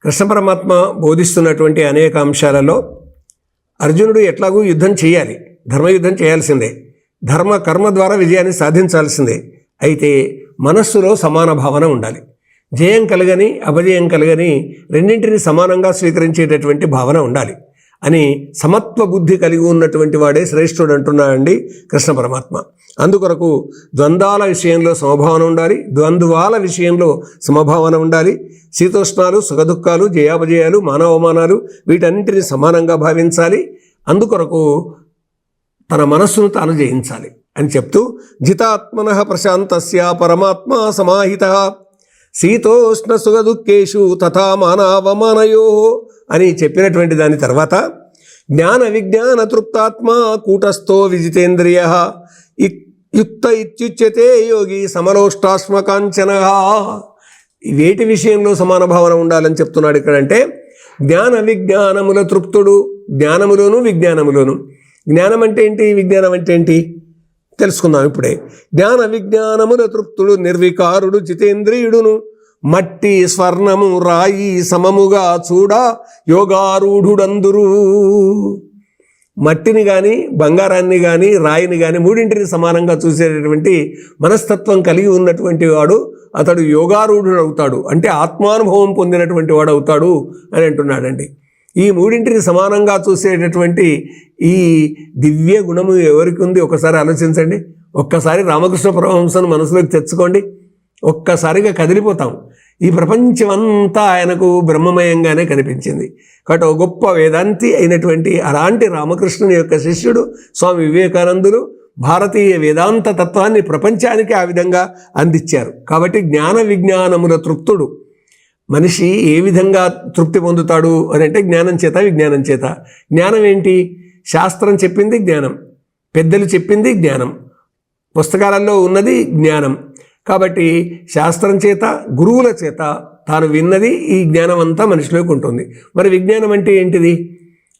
కృష్ణ పరమాత్మ బోధిస్తున్నటువంటి అనేక అంశాలలో అర్జునుడు ఎట్లాగూ యుద్ధం చేయాలి, ధర్మయుద్ధం చేయాల్సిందే, ధర్మ కర్మ ద్వారా విజయాన్ని సాధించాల్సిందే. అయితే మనస్సులో సమాన భావన ఉండాలి. జయం కలగని అపజయం కలగని రెండింటిని సమానంగా స్వీకరించేటటువంటి భావన ఉండాలి అని సమత్వ బుద్ధి కలిగి ఉన్నటువంటి వాడే శ్రేష్ఠుడు అంటున్నాడండి కృష్ణ పరమాత్మ. అందుకొరకు ద్వంద్వాల విషయంలో సమభావన ఉండాలి, ద్వంద్వాల విషయంలో సమభావన ఉండాలి. శీతోష్ణాలు, సుఖదుఖాలు, జయాపజయాలు, మానవమానాలు వీటన్నింటినీ సమానంగా భావించాలి. అందుకొరకు తన మనస్సును తాను జయించాలి అని చెప్తూ జితాత్మనః ప్రశాంతస్య పరమాత్మ సమాహిత శీతోష్ణ సుఖదుఖేషు తథా మానవమానయో అని చెప్పినటువంటి దాని తర్వాత జ్ఞాన విజ్ఞాన తృప్తాత్మ కూటస్థో విజితేంద్రియ యుక్త ఇత్యుచ్యతే యోగి సమలోష్టాశ్మకాంచన. వేటి విషయంలో సమాన భావన ఉండాలని చెప్తున్నాడు ఇక్కడంటే జ్ఞాన విజ్ఞానముల తృప్తుడు, జ్ఞానములోను విజ్ఞానములోను. జ్ఞానం అంటే ఏంటి, విజ్ఞానం అంటే ఏంటి తెలుసుకుందాం ఇప్పుడే. జ్ఞాన విజ్ఞానముల తృప్తుడు నిర్వికారుడు జితేంద్రియుడును మట్టి స్వర్ణము రాయి సమముగా చూడ యోగారూఢుడందురు. మట్టిని కానీ బంగారాన్ని కానీ రాయిని కానీ మూడింటిని సమానంగా చూసేటటువంటి మనస్తత్వం కలిగి ఉన్నటువంటి వాడు అతడు యోగారూఢుడు అవుతాడు, అంటే ఆత్మానుభవం పొందినటువంటి వాడు అవుతాడు అని అంటున్నాడండి. ఈ మూడింటిని సమానంగా చూసేటటువంటి ఈ దివ్య గుణము ఎవరికి ఉంది ఒకసారి ఆలోచించండి. ఒక్కసారి రామకృష్ణ పరమహంసను మనసులోకి తెచ్చుకోండి, ఒక్కసారిగా కదిలిపోతాం. ఈ ప్రపంచం అంతా ఆయనకు బ్రహ్మమయంగానే కనిపించింది. కాబట్టి ఒక గొప్ప వేదాంతి అయినటువంటి అలాంటి రామకృష్ణుని యొక్క శిష్యుడు స్వామి వివేకానందులు భారతీయ వేదాంత తత్వాన్ని ప్రపంచానికి ఆ విధంగా అందించారు. కాబట్టి జ్ఞాన విజ్ఞానముల తృప్తుడు. మనిషి ఏ విధంగా తృప్తి పొందుతాడు అని అంటే జ్ఞానం చేత, విజ్ఞానం చేత. జ్ఞానం ఏంటి? శాస్త్రం చెప్పింది జ్ఞానం, పెద్దలు చెప్పింది జ్ఞానం, పుస్తకాలలో ఉన్నది జ్ఞానం. కాబట్టి శాస్త్రం చేత, గురువుల చేత తాను విన్నది ఈ జ్ఞానం అంతా మనిషిలోకి ఉంటుంది. మరి విజ్ఞానం అంటే ఏంటిది?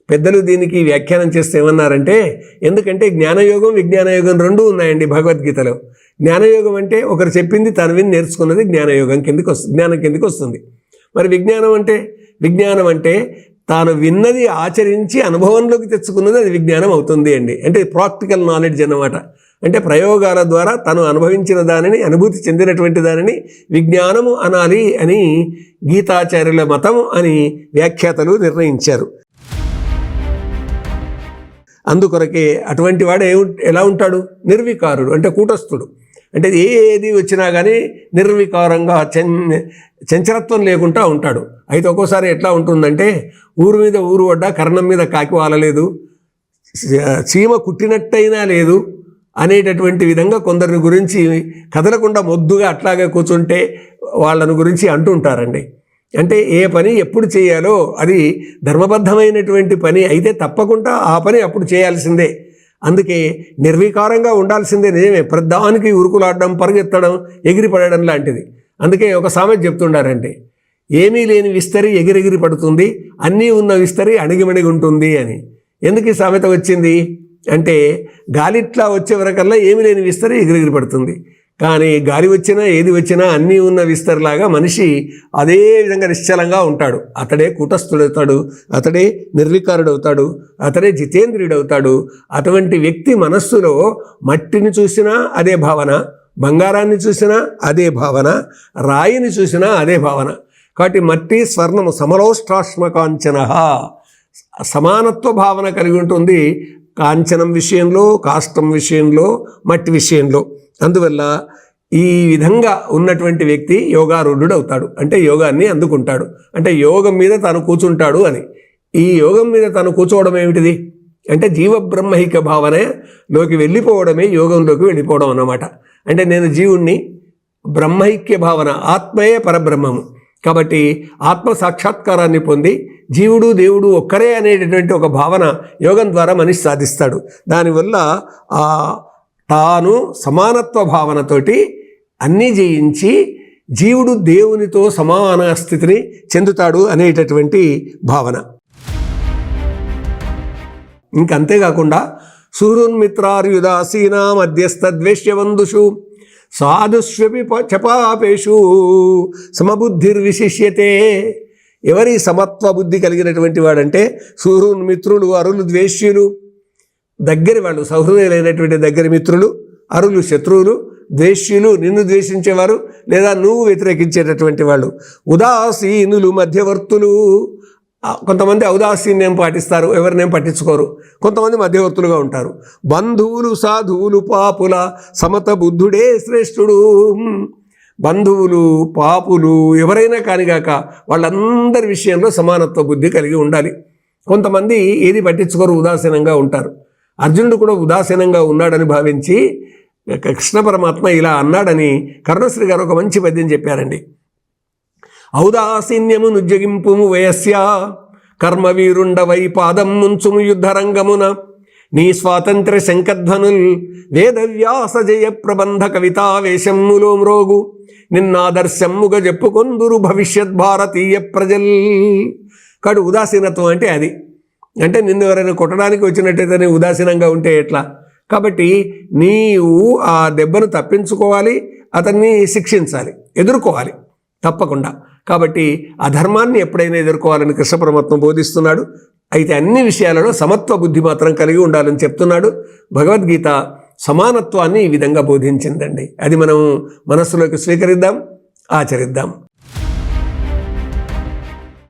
పెద్దలు దీనికి వ్యాఖ్యానం చేస్తే ఏమన్నారంటే, ఎందుకంటే జ్ఞానయోగం విజ్ఞానయోగం రెండూ ఉన్నాయండి భగవద్గీతలో. జ్ఞానయోగం అంటే ఒకరు చెప్పింది తాను విని నేర్చుకున్నది జ్ఞానం కిందకి వస్తుంది. మరి విజ్ఞానం అంటే తాను విన్నది ఆచరించి అనుభవంలోకి తెచ్చుకున్నది అది విజ్ఞానం అవుతుంది అండి. అంటే ప్రాక్టికల్ నాలెడ్జ్ అన్నమాట. అంటే ప్రయోగాల ద్వారా తను అనుభవించిన దానిని, అనుభూతి చెందినటువంటి దానిని విజ్ఞానము అనాలి అని గీతాచార్యుల మతం అని వ్యాఖ్యాతలు నిర్ణయించారు. అందుకొరకే అటువంటి వాడు ఎలా ఉంటాడు? నిర్వికారుడు, అంటే కూటస్థుడు. అంటే ఏది వచ్చినా కానీ నిర్వికారంగా చంచలత్వం లేకుండా ఉంటాడు. అయితే ఒక్కోసారి ఎట్లా ఉంటుందంటే, ఊరు మీద ఊరు పడ్డా కర్ణం మీద కాకి వాలలేదు, చీమ కుట్టినట్టయినా లేదు అనేటటువంటి విధంగా కొందరిని గురించి కదలకుండా మొద్దుగా అట్లాగే కూర్చుంటే వాళ్ళని గురించి అంటుంటారండి. అంటే ఏ పని ఎప్పుడు చేయాలో అది ధర్మబద్ధమైనటువంటి పని అయితే తప్పకుండా ఆ పని అప్పుడు చేయాల్సిందే. అందుకే నిర్వికారంగా ఉండాల్సిందే. నిజమే, ప్రధానికి ఉరుకులాడడం, పరిగెత్తడం, ఎగిరిపడడం లాంటిది. అందుకే ఒక సామెత చెప్తుండారంటే, ఏమీ లేని విస్తరి ఎగిరెగిరి పడుతుంది, అన్నీ ఉన్న విస్తరి అణిగిమణిగి ఉంటుంది అని. ఎందుకు ఈ సామెత వచ్చింది అంటే, గాలిట్లా వచ్చే వరకల్లా ఏమీ లేని విస్తరి ఎగిరెగిరి పడుతుంది, కానీ గాలి వచ్చినా ఏది వచ్చినా అన్నీ ఉన్న విస్తరిలాగా మనిషి అదే విధంగా నిశ్చలంగా ఉంటాడు. అతడే కూటస్థుడవుతాడు, అతడే నిర్వికారుడవుతాడు, అతడే జితేంద్రియుడవుతాడు. అటువంటి వ్యక్తి మనస్సులో మట్టిని చూసినా అదే భావన, బంగారాన్ని చూసినా అదే భావన, రాయిని చూసినా అదే భావన. కాబట్టి మట్టి స్వర్ణము సమలోష్టాశ్మకాంచన, సమానత్వ భావన కలిగి ఉంటుంది కాంచనం విషయంలో, కాష్టం విషయంలో, మట్టి విషయంలో. అందువల్ల ఈ విధంగా ఉన్నటువంటి వ్యక్తి యోగారూఢుడు అవుతాడు, అంటే యోగాన్ని అందుకుంటాడు, అంటే యోగం మీద తాను కూర్చుంటాడు అని. ఈ యోగం మీద తాను కూర్చోవడం ఏమిటిది అంటే జీవబ్రహ్మైక్య భావనలోకి వెళ్ళిపోవడమే యోగంలోకి వెళ్ళిపోవడం అన్నమాట. అంటే నేను జీవుణ్ణి, బ్రహ్మైక్య భావన, ఆత్మయే పరబ్రహ్మము. కాబట్టి ఆత్మ సాక్షాత్కారాన్ని పొంది జీవుడు దేవుడు ఒక్కరే అనేటటువంటి ఒక భావన యోగం ద్వారా మనిషి సాధిస్తాడు. దానివల్ల తాను సమానత్వ భావనతోటి అన్నీ జయించి జీవుడు దేవునితో సమాన స్థితిని చెందుతాడు అనేటటువంటి భావన. ఇంకంతేకాకుండా సూరున్మిత్రార్యుదాసీనా మధ్యస్థద్వేష్యవందుషు సాధుష్వపి చపాపేషు సమబుద్ధిర్విశిష్యతే. ఎవరి సమత్వ బుద్ధి కలిగినటువంటి వాడంటే సూర్యుని మిత్రులు, అరులు ద్వేష్యులు, దగ్గరి వాళ్ళు, సౌహృదయులైనటువంటి దగ్గరి మిత్రులు, అరులు శత్రువులు, ద్వేష్యులు నిన్ను ద్వేషించేవారు లేదా నువ్వు వ్యతిరేకించేటటువంటి వాళ్ళు, ఉదాసీనులు మధ్యవర్తులు. కొంతమంది ఔదాసీన్యం పాటిస్తారు, ఎవరినేం పట్టించుకోరు. కొంతమంది మధ్యవర్తులుగా ఉంటారు. బంధువులు సాధువులు పాపుల సమత బుద్ధుడే శ్రేష్ఠుడు. బంధువులు పాపులు ఎవరైనా కానిగాక వాళ్ళందరి విషయంలో సమానత్వ బుద్ధి కలిగి ఉండాలి. కొంతమంది ఏది పట్టించుకోరు, ఉదాసీనంగా ఉంటారు. అర్జునుడు కూడా ఉదాసీనంగా ఉన్నాడని భావించి కృష్ణ పరమాత్మ ఇలా అన్నాడని కరుణశ్రీ గారు ఒక మంచి పద్యం చెప్పారండి. ఔదాసీన్యము నుజ్జగింపుము వయస్య కర్మవీరుండవై పాదం ముంచుము యుద్ధరంగమున నీ స్వాతంత్ర్య శంఖధ్వనుల్ వేదవ్యాస జయ ప్రబంధ కవితావేశమ్ములో మ్రోగు నిన్నాదర్శమ్ముగా చెప్పుకొందురు భవిష్యత్ భారతీయ ప్రజల్. కాడు ఉదాసీనత్వం అంటే అది. అంటే నిన్ను ఎవరైనా కొట్టడానికి వచ్చినట్టయితే నీ ఉదాసీనంగా ఉంటే ఎట్లా? కాబట్టి నీవు ఆ దెబ్బను తప్పించుకోవాలి, అతన్ని శిక్షించాలి, ఎదుర్కోవాలి తప్పకుండా. కాబట్టి ఆ ధర్మాన్ని ఎప్పుడైనా ఎదుర్కోవాలని కృష్ణ పరమాత్మ బోధిస్తున్నాడు. అయితే అన్ని విషయాలలో సమత్వ బుద్ధి మాత్రం కలిగి ఉండాలని చెప్తున్నాడు. భగవద్గీత సమానత్వాన్ని ఈ విధంగా బోధించిందండి. అది మనం మనస్సులోకి స్వీకరిద్దాం, ఆచరిద్దాం.